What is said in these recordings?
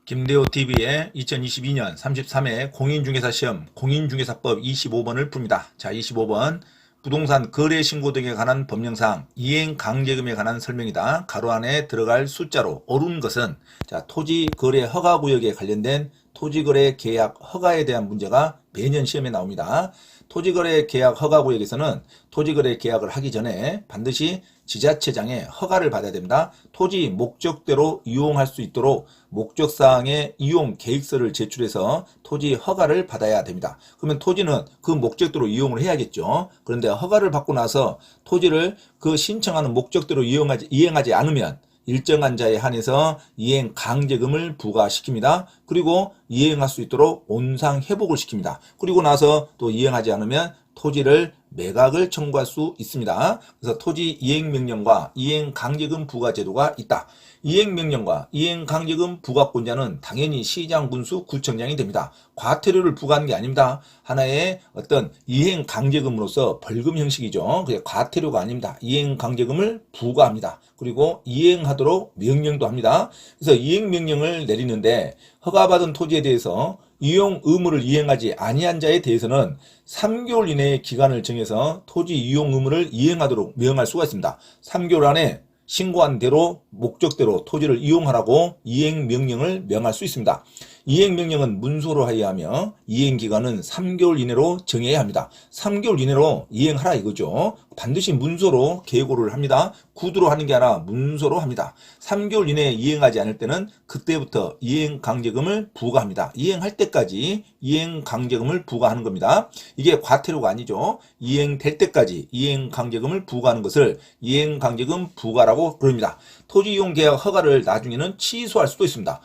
김대호TV의 2022년 33회 공인중개사 시험 공인중개사법 25번을 풉니다. 자, 25번 부동산 거래 신고 등에 관한 법령상 이행 강제금에 관한 설명이다. 가로 안에 들어갈 숫자로 옳은 것은 자, 토지 거래 허가 구역에 관련된 토지거래 계약 허가에 대한 문제가 매년 시험에 나옵니다. 토지거래 계약 허가 구역에서는 토지거래 계약을 하기 전에 반드시 지자체장의 허가를 받아야 됩니다. 토지 목적대로 이용할 수 있도록 목적사항의 이용 계획서를 제출해서 토지 허가를 받아야 됩니다. 그러면 토지는 그 목적대로 이용을 해야겠죠. 그런데 허가를 받고 나서 토지를 그 신청하는 목적대로 이행하지 않으면 일정한 자에 한해서 이행 강제금을 부과시킵니다. 그리고 이행할 수 있도록 온상 회복을 시킵니다. 그리고 나서 또 이행하지 않으면 토지를 매각을 청구할 수 있습니다. 그래서 토지 이행명령과 이행강제금 부과 제도가 있다. 이행명령과 이행강제금 부과권자는 당연히 시장, 군수, 구청장이 됩니다. 과태료를 부과하는 게 아닙니다. 하나의 어떤 이행강제금으로서 벌금 형식이죠. 그게 과태료가 아닙니다. 이행강제금을 부과합니다. 그리고 이행하도록 명령도 합니다. 그래서 이행명령을 내리는데 허가받은 토지에 대해서 이용 의무를 이행하지 아니한 자에 대해서는 3개월 이내의 기간을 정해서 토지 이용 의무를 이행하도록 명할 수가 있습니다. 3개월 안에 신고한 대로 목적대로 토지를 이용하라고 이행명령을 명할 수 있습니다. 이행명령은 문서로 하여야 하며 이행기간은 3개월 이내로 정해야 합니다. 3개월 이내로 이행하라 이거죠. 반드시 문서로 계고를 합니다. 구두로 하는 게 아니라 문서로 합니다. 3개월 이내에 이행하지 않을 때는 그때부터 이행강제금을 부과합니다. 이행할 때까지 이행강제금을 부과하는 겁니다. 이게 과태료가 아니죠. 이행될 때까지 이행강제금을 부과하는 것을 이행강제금 부과라고 부릅니다. 토지이용계약 허가를 나중에는 취소할 수도 있습니다.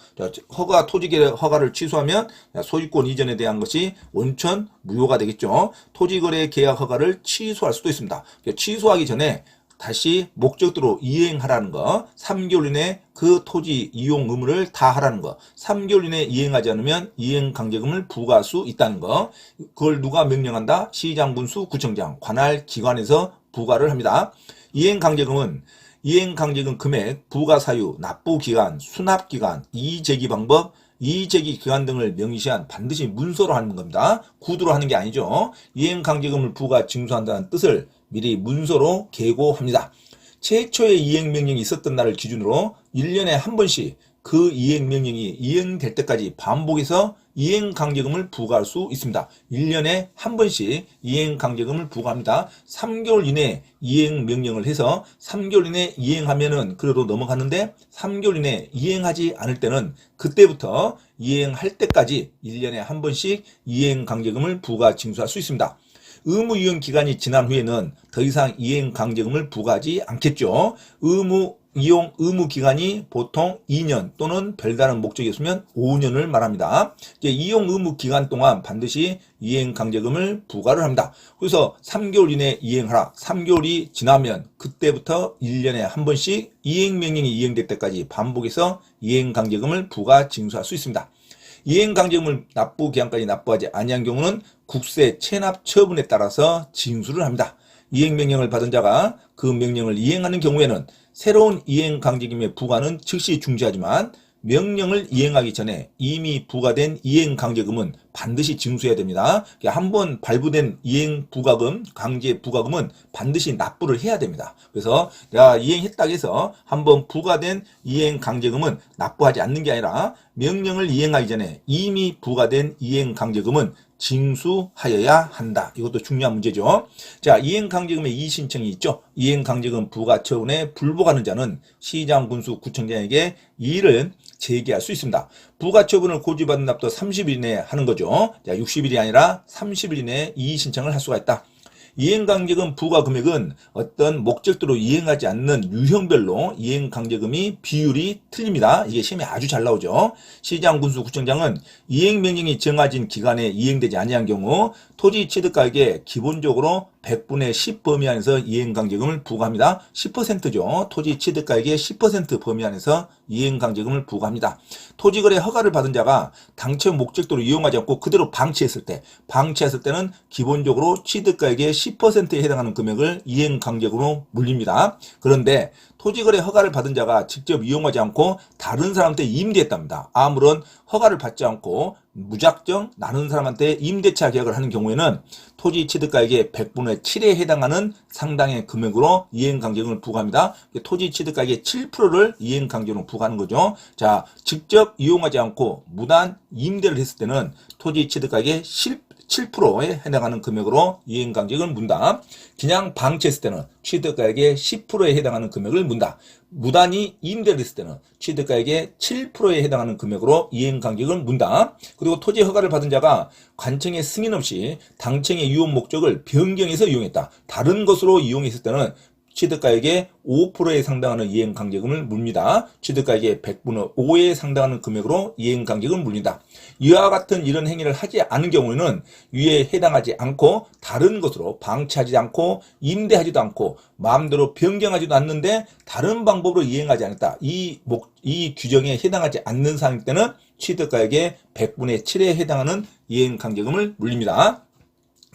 토지계약 허가를 취소하면 소유권 이전에 대한 것이 원천 무효가 되겠죠. 토지거래 계약 허가를 취소할 수도 있습니다. 취소하기 전에 다시 목적대로 이행하라는 거, 3개월 이내 그 토지 이용 의무를 다 하라는 거, 3개월 이내 이행하지 않으면 이행 강제금을 부과할 수 있다는 거, 그걸 누가 명령한다? 시장, 군수, 구청장, 관할 기관에서 부과를 합니다. 이행 강제금은 이행강제금 금액, 부과사유, 납부기간, 수납기간, 이의제기 방법, 이의제기 기간 등을 명시한 반드시 문서로 하는 겁니다. 구두로 하는 게 아니죠. 이행강제금을 부과 징수한다는 뜻을 미리 문서로 계고합니다. 최초의 이행명령이 있었던 날을 기준으로 1년에 한 번씩 그 이행명령이 이행될 때까지 반복해서 이행강제금을 부과할 수 있습니다. 1년에 한 번씩 이행강제금을 부과합니다. 3개월 이내에 이행명령을 해서 3개월 이내에 이행하면은 그래도 넘어갔는데 3개월 이내에 이행하지 않을 때는 그때부터 이행할 때까지 1년에 한 번씩 이행강제금을 부과 징수할 수 있습니다. 의무 이행 기간이 지난 후에는 더 이상 이행 강제금을 부과하지 않겠죠. 의무 기간이 보통 2년 또는 별다른 목적이 있으면 5년을 말합니다. 이용 의무 기간 동안 반드시 이행 강제금을 부과를 합니다. 그래서 3개월 이내에 이행하라. 3개월이 지나면 그때부터 1년에 한 번씩 이행명령이 이행될 때까지 반복해서 이행 강제금을 부과 징수할 수 있습니다. 이행강제금을 납부기한까지 납부하지 아니한 경우는 국세 체납 처분에 따라서 징수를 합니다. 이행명령을 받은 자가 그 명령을 이행하는 경우에는 새로운 이행강제금의 부과는 즉시 중지하지만 명령을 이행하기 전에 이미 부과된 이행강제금은 반드시 징수해야 됩니다. 한번 발부된 이행부과금, 강제부과금은 반드시 납부를 해야 됩니다. 그래서 내가 이행했다고 해서 한번 부과된 이행강제금은 납부하지 않는 게 아니라 명령을 이행하기 전에 이미 부과된 이행강제금은 징수하여야 한다. 이것도 중요한 문제죠. 자, 이행강제금의 이의신청이 있죠. 이행강제금 부과 처분에 불복하는 자는 시장, 군수, 구청장에게 이의를 제기할 수 있습니다. 부과 처분을 고지받은 날부터 30일 이내에 하는 거죠. 자, 60일이 아니라 30일 이내에 이의 신청을 할 수가 있다. 이행강제금 부과 금액은 어떤 목적대로 이행하지 않는 유형별로 이행강제금이 비율이 틀립니다. 이게 시험에 아주 잘 나오죠. 시장, 군수, 구청장은 이행명령이 정해진 기간에 이행되지 아니한 경우 토지 취득가액의 기본적으로 100분의 10 범위 안에서 이행강제금을 부과합니다. 10%죠. 토지 취득가액의 10% 범위 안에서 이행강제금을 부과합니다. 토지거래 허가를 받은 자가 당초 목적대로 이용하지 않고 그대로 방치했을 때는 기본적으로 취득가액의 10%에 해당하는 금액을 이행강제금으로 물립니다. 그런데 토지거래 허가를 받은 자가 직접 이용하지 않고 다른 사람한테 임대했답니다. 아무런 허가를 받지 않고 무작정 나눈 사람한테 임대차 계약을 하는 경우에는 토지 취득가액의 100분의 7에 해당하는 상당의 금액으로 이행강제금을 부과합니다. 토지 취득가액의 7%를 이행강제금으로 부과하는 거죠. 자, 직접 이용하지 않고 무단 임대를 했을 때는 토지 취득가액의 7%에 해당하는 금액으로 이행강제금을 문다. 그냥 방치했을 때는 취득가액의 10%에 해당하는 금액을 문다. 무단히 임대를 했을 때는 취득가액의 7%에 해당하는 금액으로 이행강제금을 문다. 그리고 토지 허가를 받은 자가 관청의 승인 없이 당청의 유용 목적을 변경해서 이용했다. 다른 것으로 이용했을 때는 취득가액의 5%에 해당하는 이행강제금을 물립니다. 취득가액의 100분의 5에 해당하는 금액으로 이행강제금을 물린다. 이와 같은 이런 행위를 하지 않은 경우에는 위에 해당하지 않고 다른 것으로 방치하지 않고 임대하지도 않고 마음대로 변경하지도 않는데 다른 방법으로 이행하지 않았다. 이 규정에 해당하지 않는 사항일 때는 취득가액의 100분의 7에 해당하는 이행강제금을 물립니다.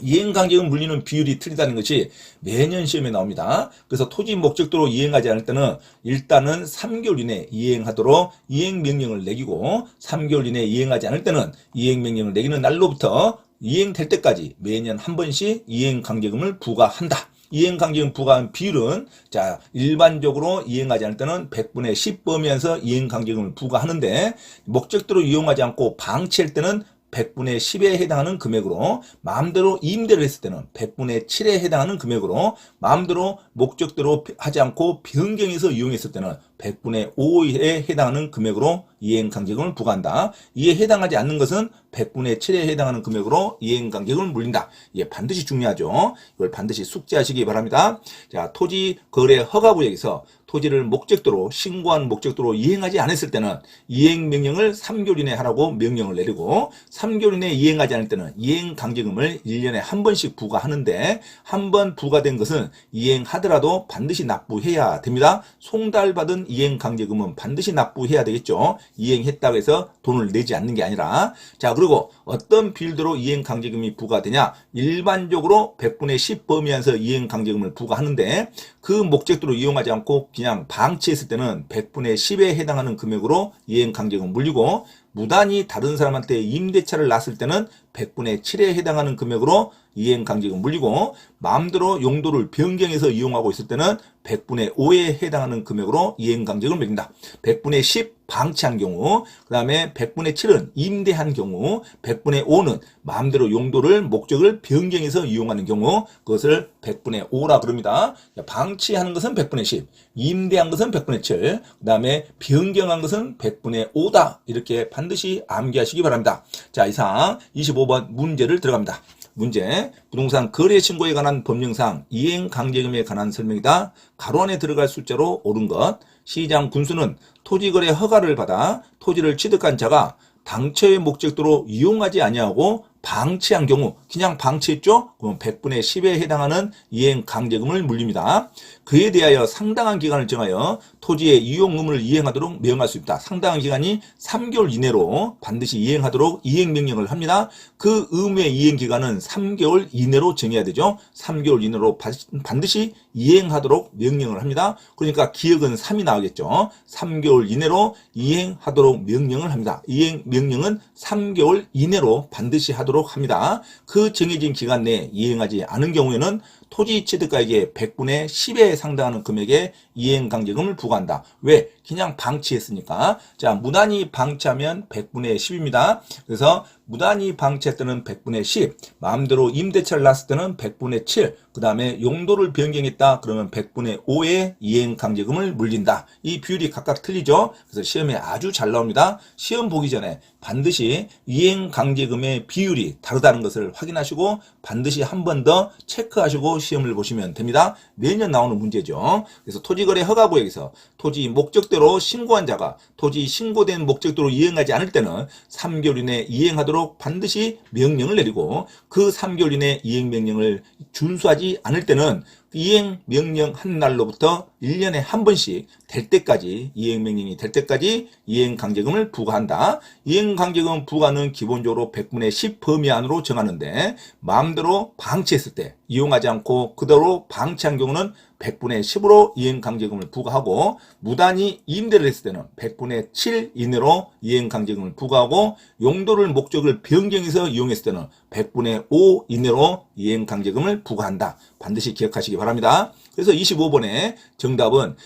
이행강제금 물리는 비율이 틀리다는 것이 매년 시험에 나옵니다. 그래서 토지 목적도로 이행하지 않을 때는 일단은 3개월 이내에 이행하도록 이행명령을 내기고 3개월 이내에 이행하지 않을 때는 이행명령을 내기는 날로부터 이행될 때까지 매년 한 번씩 이행강제금을 부과한다. 이행강제금 부과한 비율은 자 일반적으로 이행하지 않을 때는 100분의 10범위에서 이행강제금을 부과하는데 목적도로 이용하지 않고 방치할 때는 100분의 10에 해당하는 금액으로 마음대로 임대를 했을 때는 100분의 7에 해당하는 금액으로 마음대로 목적대로 하지 않고 변경해서 이용했을 때는 100분의 5에 해당하는 금액으로 이행강제금을 부과한다. 이에 해당하지 않는 것은 100분의 7에 해당하는 금액으로 이행강제금을 물린다. 이게 반드시 중요하죠. 이걸 반드시 숙지하시기 바랍니다. 자, 토지 거래 허가구역에서 토지를 목적도로 신고한 목적도로 이행하지 않았을 때는 이행명령을 3개월 이내에 하라고 명령을 내리고 3개월 이내에 이행하지 않을 때는 이행강제금을 1년에 한 번씩 부과하는데 한 번 부과된 것은 이행하더라도 반드시 납부해야 됩니다. 송달받은 이행강제금은 반드시 납부해야 되겠죠. 이행했다고 해서 돈을 내지 않는 게 아니라. 자, 그리고 어떤 비율대로 이행강제금이 부과되냐. 일반적으로 100분의 10 범위에서 이행강제금을 부과하는데 그 목적도로 이용하지 않고 그냥 방치했을 때는 100분의 10에 해당하는 금액으로 이행강제금 물리고 무단히 다른 사람한테 임대차를 놨을 때는 100분의 7에 해당하는 금액으로 이행강제금 물리고 마음대로 용도를 변경해서 이용하고 있을 때는 100분의 5에 해당하는 금액으로 이행강제금을 매긴다. 100분의 10 방치한 경우, 그 다음에 100분의 7은 임대한 경우, 100분의 5는 마음대로 용도를 목적을 변경해서 이용하는 경우 그것을 100분의 5라 그럽니다. 방치하는 것은 100분의 10, 임대한 것은 100분의 7, 그 다음에 변경한 것은 100분의 5다. 이렇게 반드시 암기하시기 바랍니다. 자, 이상 25번 문제를 들어갑니다. 문제, 부동산 거래 신고에 관한 법령상 이행강제금에 관한 설명이다. 가로 안에 들어갈 숫자로 옳은 것. 시장 군수는 토지거래 허가를 받아 토지를 취득한 자가 당초의 목적도로 이용하지 아니하고 방치한 경우, 그냥 방치했죠? 그럼 100분의 10에 해당하는 이행강제금을 물립니다. 그에 대하여 상당한 기간을 정하여 토지의 이용 의무를 이행하도록 명할 수 있다. 상당한 기간이 3개월 이내로 반드시 이행하도록 이행명령을 합니다. 그 의무의 이행기간은 3개월 이내로 정해야 되죠. 3개월 이내로 반드시 이행하도록 명령을 합니다. 그러니까 기억은 3이 나오겠죠. 3개월 이내로 이행하도록 명령을 합니다. 이행명령은 3개월 이내로 반드시 하도록 합니다. 그 정해진 기간 내에 이행하지 않은 경우에는 토지 취득가액의 100분의 10에 상당하는 금액의 이행강제금을 부과한다. 왜? 그냥 방치했으니까. 자, 무단히 방치하면 100분의 10입니다. 그래서 무단히 방치할 때는 100분의 10, 마음대로 임대차를 놨을 때는 100분의 7, 그 다음에 용도를 변경했다 그러면 100분의 5의 이행강제금을 물린다. 이 비율이 각각 틀리죠. 그래서 시험에 아주 잘 나옵니다. 시험 보기 전에 반드시 이행강제금의 비율이 다르다는 것을 확인하시고 반드시 한 번 더 체크하시고 시험을 보시면 됩니다. 매년 나오는 문제죠. 그래서 토지거래 허가구역에서 토지 목적대로 신고한 자가 토지 신고된 목적대로 이행하지 않을 때는 3개월 이내에 이행하도록 반드시 명령을 내리고 그 3개월 이내 이행명령을 준수하지 않을 때는 이행명령 한 날로부터 1년에 한 번씩 될 때까지 이행명령이 될 때까지 이행강제금을 부과한다. 이행강제금 부과는 기본적으로 100분의 10 범위 안으로 정하는데 마음대로 방치했을 때 이용하지 않고 그대로 방치한 경우는 100분의 10으로 이행강제금을 부과하고 무단히 임대를 했을 때는 100분의 7 이내로 이행강제금을 부과하고 용도를 목적을 변경해서 이용했을 때는 100분의 5 이내로 이행강제금을 부과한다. 반드시 기억하시기 바랍니다. 그래서 25번의 정답은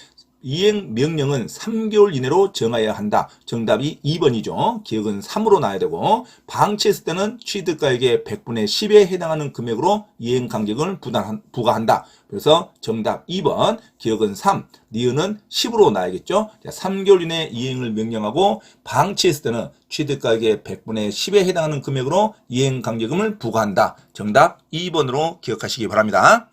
이행 명령은 3개월 이내로 정하여야 한다. 정답이 2번이죠. 기억은 3으로 나와야 되고 방치했을 때는 취득가액의 100분의 10에 해당하는 금액으로 이행강제금을 부과한다. 그래서 정답 2번, 기억은 3, 니은은 10으로 나와야겠죠. 3개월 이내 이행을 명령하고 방치했을 때는 취득가액의 100분의 10에 해당하는 금액으로 이행강제금을 부과한다. 정답 2번으로 기억하시기 바랍니다.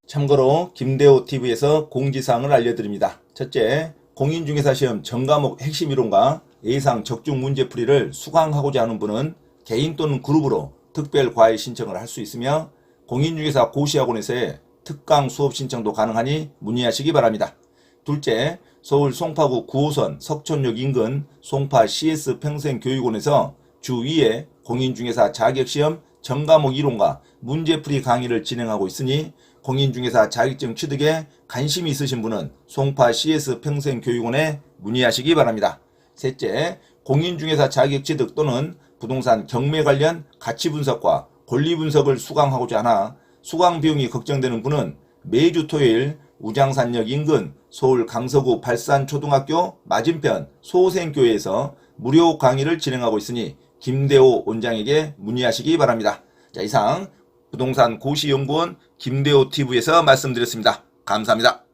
참고로 김대호TV에서 공지사항을 알려드립니다. 첫째, 공인중개사 시험 전과목 핵심 이론과 예상 적중 문제풀이를 수강하고자 하는 분은 개인 또는 그룹으로 특별 과외 신청을 할 수 있으며 공인중개사 고시학원에서의 특강 수업 신청도 가능하니 문의하시기 바랍니다. 둘째, 서울 송파구 9호선 석촌역 인근 송파 CS 평생교육원에서 주 2회 공인중개사 자격시험 전과목 이론과 문제풀이 강의를 진행하고 있으니 공인중개사 자격증 취득에 관심이 있으신 분은 송파 CS 평생교육원에 문의하시기 바랍니다. 셋째, 공인중개사 자격 취득 또는 부동산 경매 관련 가치 분석과 권리 분석을 수강하고자 하나 수강 비용이 걱정되는 분은 매주 토요일 우장산역 인근 서울 강서구 발산초등학교 맞은편 소생교회에서 무료 강의를 진행하고 있으니 김대호 원장에게 문의하시기 바랍니다. 자, 이상 부동산 고시연구원 김대호TV에서 말씀드렸습니다. 감사합니다.